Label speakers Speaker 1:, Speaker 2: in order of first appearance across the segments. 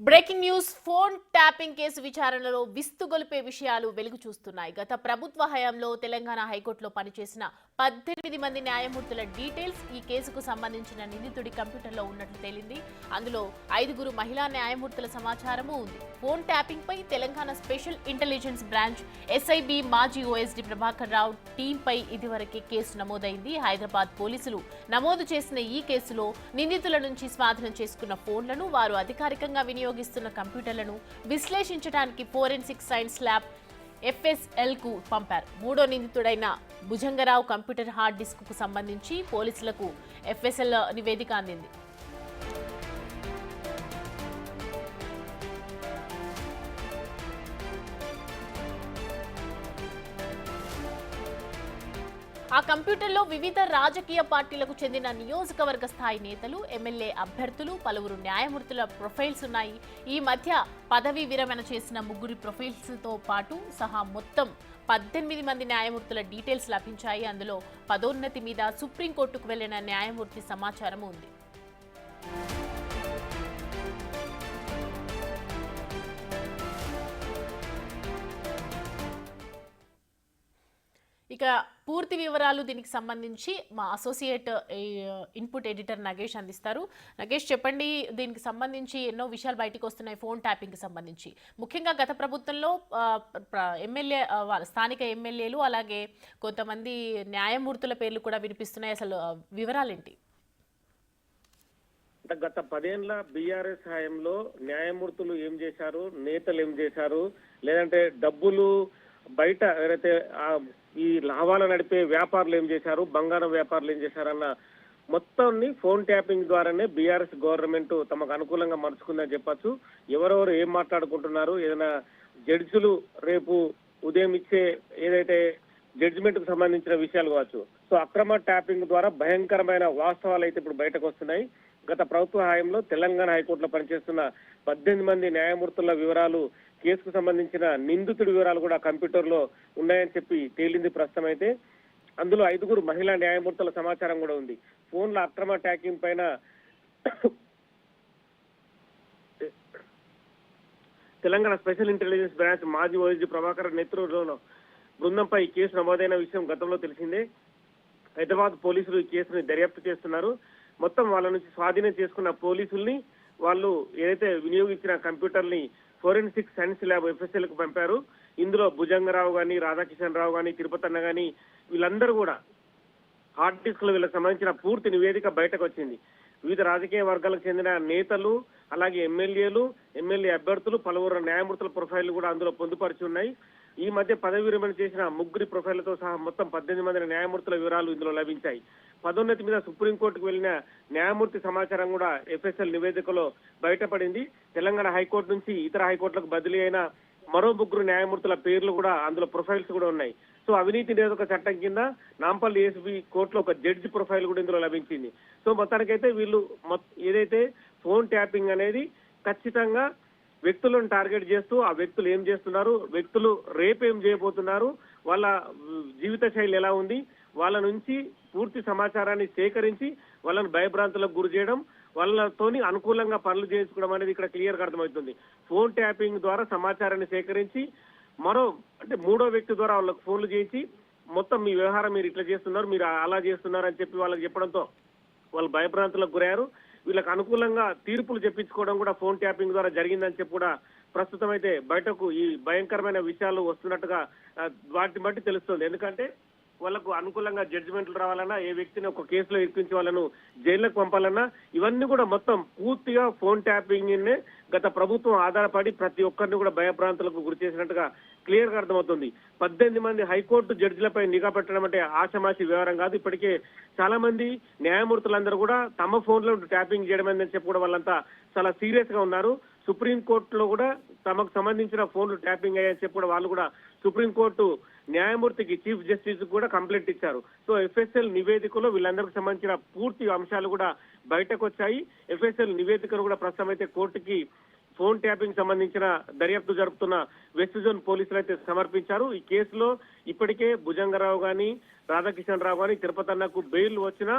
Speaker 1: Breaking news phone tapping case విచారణలో విస్తుగొలిపే విషయాలు వెలుగు చూస్తున్నాయి. గత ప్రభుత్వ హయాంలో తెలంగాణ హైకోర్టులో పనిచేసిన 18 మంది న్యాయమూర్తుల డీటెయిల్స్ ఈ కేసుకు సంబంధించిన నిందితుడి కంప్యూటర్లో ఉన్నట్లు తేలింది. అందులో 5 మహిళా న్యాయమూర్తుల సమాచారమూ ఉంది. ఫోన్ ట్యాపింగ్ పై Telangana special intelligence branch SIB మాజీ ఓఎస్డీ ప్రభాకర్ రావు టీంపై ఇదివరకే కేసు నమోదైంది. హైదరాబాద్ పోలీసులు నమోదు చేసిన ఈ కేసులో నిందితుల నుంచి స్వాధీనం చేసుకున్న ఫోన్లను, వారు అధికారికంగా వినియోగిస్తున్న కంప్యూటర్లను విశ్లేషించడానికి ఫోరెన్సిక్ సైన్స్ ల్యాబ్ FSL కు పంపారు. మూడో నిందితుడైన భుజంగరావు కంప్యూటర్ హార్డ్ డిస్క్ కు సంబంధించి పోలీసులకు FSL నివేదిక అందింది. ఆ కంప్యూటర్లో వివిధ రాజకీయ పార్టీలకు చెందిన నియోజకవర్గ స్థాయి నేతలు, ఎమ్మెల్యే అభ్యర్థులు, పలువురు న్యాయమూర్తుల ప్రొఫైల్స్ ఉన్నాయి. ఈ మధ్య పదవీ విరమణ చేసిన 3 ప్రొఫైల్స్తో పాటు సహా మొత్తం 18 మంది న్యాయమూర్తుల డీటెయిల్స్ లభించాయి. అందులో పదోన్నతి మీద సుప్రీంకోర్టుకు వెళ్లిన న్యాయమూర్తి సమాచారం ఉంది. ఇక పూర్తి వివరాలు దీనికి సంబంధించి మా అసోసియేట్ ఇన్పుట్ ఎడిటర్ నగేష్ అందిస్తారు. నగేష్, చెప్పండి, దీనికి సంబంధించి ఎన్నో విషయాలు బయటకు వస్తున్నాయి ఫోన్ ట్యాపింగ్కి సంబంధించి. ముఖ్యంగా గత ప్రభుత్వంలో స్థానిక ఎమ్మెల్యేలు అలాగే కొంతమంది న్యాయమూర్తుల పేర్లు కూడా వినిపిస్తున్నాయి. అసలు వివరాలేంటి?
Speaker 2: గత 10 ఏళ్ల బీఆర్ఎస్ హయాంలో న్యాయమూర్తులు ఏం చేశారు, నేతలు ఏం చేశారు, లేదంటే డబ్బులు బయట ఎవరైతే ఈ లాభాలు నడిపే వ్యాపారులు ఏం చేశారు, బంగారం వ్యాపారులు ఏం చేశారన్న మొత్తాన్ని ఫోన్ ట్యాపింగ్ ద్వారానే బీఆర్ఎస్ గవర్నమెంట్ తమకు అనుకూలంగా మలుచుకుందని చెప్పచ్చు. ఎవరెవరు ఏం మాట్లాడుకుంటున్నారు, ఏదైనా జడ్జిలు రేపు ఉదయం ఇచ్చే ఏదైతే జడ్జిమెంట్ కు సంబంధించిన విషయాలు కావచ్చు. సో అక్రమ ట్యాపింగ్ ద్వారా భయంకరమైన వాస్తవాలు అయితే ఇప్పుడు బయటకు వస్తున్నాయి. గత ప్రభుత్వ హయాంలో తెలంగాణ హైకోర్టులో పనిచేస్తున్న 18 మంది న్యాయమూర్తుల వివరాలు, కేసుకు సంబంధించిన నిందితుడి వివరాలు కూడా కంప్యూటర్ లో ఉన్నాయని చెప్పి తేలింది ప్రస్తుతం. అయితే అందులో 5 మహిళా న్యాయమూర్తుల సమాచారం కూడా ఉంది. ఫోన్ల అక్రమ ట్యాకింగ్ పైన తెలంగాణ స్పెషల్ ఇంటెలిజెన్స్ బ్రాంచ్ మాజీ ఓఎస్డీ ప్రభాకర్ నేతృత్వంలో బృందంపై కేసు నమోదైన విషయం గతంలో తెలిసిందే. హైదరాబాద్ పోలీసులు ఈ కేసుని దర్యాప్తు చేస్తున్నారు. మొత్తం వాళ్ళ నుంచి స్వాధీనం చేసుకున్న పోలీసుల్ని వాళ్ళు ఏదైతే వినియోగించిన కంప్యూటర్ ని ఫోరెన్సిక్ సైన్స్ ల్యాబ్ FSL కు పంపారు. ఇందులో భుజంగరావు గాని, రాధాకిషన్ రావు గాని, తిరుపతి అన్న గాని వీళ్ళందరూ కూడా హార్డ్ డిస్క్ లో వీళ్ళకి సంబంధించిన పూర్తి నివేదిక బయటకు వచ్చింది. వివిధ రాజకీయ వర్గాలకు చెందిన నేతలు, అలాగే ఎమ్మెల్యేలు, ఎమ్మెల్యే అభ్యర్థులు, పలువురు న్యాయమూర్తుల ప్రొఫైల్ కూడా అందులో పొందుపరిచి ఉన్నాయి. ఈ మధ్య పదవి విరమణ చేసిన 3 ప్రొఫైళ్లతో సహా మొత్తం 18 మంది న్యాయమూర్తుల వివరాలు ఇందులో లభించాయి. పదోన్నతి మీద సుప్రీంకోర్టుకు వెళ్లిన న్యాయమూర్తి సమాచారం కూడా FSL నివేదికలో బయటపడింది. తెలంగాణ హైకోర్టు నుంచి ఇతర హైకోర్టులకు బదిలీ అయిన మరో 3 న్యాయమూర్తుల పేర్లు కూడా అందులో ప్రొఫైల్స్ కూడా ఉన్నాయి. సో అవినీతి నిరోధక చట్టం కింద నాంపల్లి ఏసీబీ కోర్టులో ఒక జడ్జి ప్రొఫైల్ కూడా ఇందులో లభించింది. సో మొత్తానికైతే వీళ్ళు ఏదైతే ఫోన్ ట్యాపింగ్ అనేది ఖచ్చితంగా వ్యక్తులను టార్గెట్ చేస్తూ ఆ వ్యక్తులు ఏం చేస్తున్నారు, వ్యక్తులు రేపు ఏం చేయబోతున్నారు, వాళ్ళ జీవిత శైలి ఎలా ఉంది, వాళ్ళ నుంచి పూర్తి సమాచారాన్ని సేకరించి వాళ్ళని భయభ్రాంతులకు గురి చేయడం, వాళ్ళతోని అనుకూలంగా పనులు చేయించుకోవడం అనేది ఇక్కడ క్లియర్ గా అర్థమవుతుంది. ఫోన్ ట్యాపింగ్ ద్వారా సమాచారాన్ని సేకరించి మూడో వ్యక్తి ద్వారా వాళ్ళకి ఫోన్లు చేయించి మొత్తం మీ వ్యవహారం మీరు ఇట్లా చేస్తున్నారు, మీరు అలా చేస్తున్నారు అని చెప్పి వాళ్ళకి చెప్పడంతో వాళ్ళు భయభ్రాంతులకు గురయ్యారు. వీళ్ళకి అనుకూలంగా తీర్పులు చెప్పించుకోవడం కూడా ఫోన్ ట్యాపింగ్ ద్వారా జరిగిందని చెప్పి కూడా ప్రస్తుతం అయితే బయటకు ఈ భయంకరమైన విషయాలు వస్తున్నట్టుగా వాటిని బట్టి తెలుస్తుంది. ఎందుకంటే వాళ్ళకు అనుకూలంగా జడ్జిమెంట్లు రావాలన్నా, ఏ వ్యక్తిని ఒక కేసులో ఇరికించి వాళ్ళను జైళ్లకు పంపాలన్నా ఇవన్నీ కూడా మొత్తం పూర్తిగా ఫోన్ ట్యాపింగ్ గత ప్రభుత్వం ఆధారపడి ప్రతి ఒక్కరిని కూడా భయభ్రాంతులకు గురి చేసినట్టుగా క్లియర్ గా అర్థమవుతుంది. 18 మంది హైకోర్టు జడ్జిలపై నిఘా పెట్టడం అంటే ఆషమాషి వ్యవహారం కాదు. ఇప్పటికే చాలా మంది న్యాయమూర్తులందరూ కూడా తమ ఫోన్లో ట్యాపింగ్ చేయడం అని చెప్పి కూడా వాళ్ళంతా చాలా సీరియస్ గా ఉన్నారు. సుప్రీంకోర్టులో కూడా తమకు సంబంధించిన ఫోన్లు ట్యాపింగ్ అయ్యాయని చెప్పి కూడా వాళ్ళు కూడా సుప్రీంకోర్టు న్యాయమూర్తికి, చీఫ్ జస్టిస్ కూడా కంప్లైంట్ ఇచ్చారు. సో FSL నివేదికలో వీళ్ళందరికీ సంబంధించిన పూర్తి అంశాలు కూడా బయటకు వచ్చాయి. FSL నివేదికను కూడా ప్రస్తుతం అయితే కోర్టుకి ఫోన్ ట్యాపింగ్ సంబంధించిన దర్యాప్తు జరుపుతున్న వెస్ట్ జోన్ పోలీసులు అయితే సమర్పించారు. ఈ కేసులో ఇప్పటికే భుజంగరావు గాని, రాధాకిషన్ రావు గాని, తిరుపతి అన్నకు బెయిల్ వచ్చినా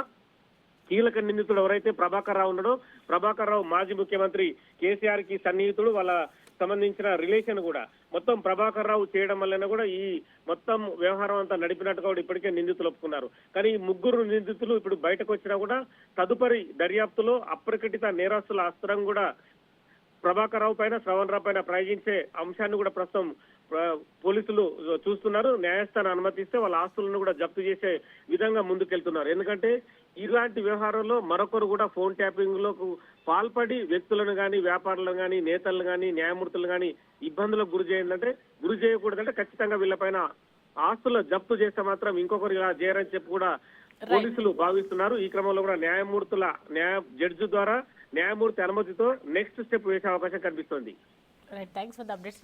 Speaker 2: కీలక నిందితుడు ఎవరైతే ప్రభాకర్ రావు ఉన్నాడో, ప్రభాకర్ రావు మాజీ ముఖ్యమంత్రి కేసీఆర్ కి సన్నిహితుడు, వాళ్ళ సంబంధించిన రిలేషన్ కూడా మొత్తం ప్రభాకర్ రావు చేయడం వల్లనే కూడా ఈ మొత్తం వ్యవహారం అంతా నడిపినట్టుగా కూడా ఇప్పటికే నిందితులు ఒప్పుకున్నారు. కానీ ఈ ముగ్గురు నిందితులు ఇప్పుడు బయటకు వచ్చినా కూడా తదుపరి దర్యాప్తులో అప్రకటిత నేరస్తుల అస్త్రం కూడా ప్రభాకర్ రావు పైన, శ్రవణ్ రావు పైన ప్రయోగించే అంశాన్ని కూడా ప్రస్తుతం పోలీసులు చూస్తున్నారు. న్యాయస్థానం అనుమతిస్తే వాళ్ళ ఆస్తులను కూడా జప్తు చేసే విధంగా ముందుకెళ్తున్నారు. ఎందుకంటే ఇలాంటి వ్యవహారంలో మరొకరు కూడా ఫోన్ ట్యాపింగ్ లో పాల్పడి వ్యక్తులను కానీ, వ్యాపారులను కానీ, నేతలను కానీ, న్యాయమూర్తులు కానీ ఇబ్బందులకు గురి చేయకూడదంటే ఖచ్చితంగా వీళ్ళపైన ఆస్తుల జప్తు చేస్తే మాత్రం ఇంకొకరు ఇలా చేయరని చెప్పి కూడా పోలీసులు భావిస్తున్నారు. ఈ క్రమంలో కూడా జడ్జి ద్వారా న్యాయమూర్తి అనుమతితో నెక్స్ట్ స్టెప్ వేసే అవకాశం కనిపిస్తోంది.
Speaker 1: Right, thanks for the updates.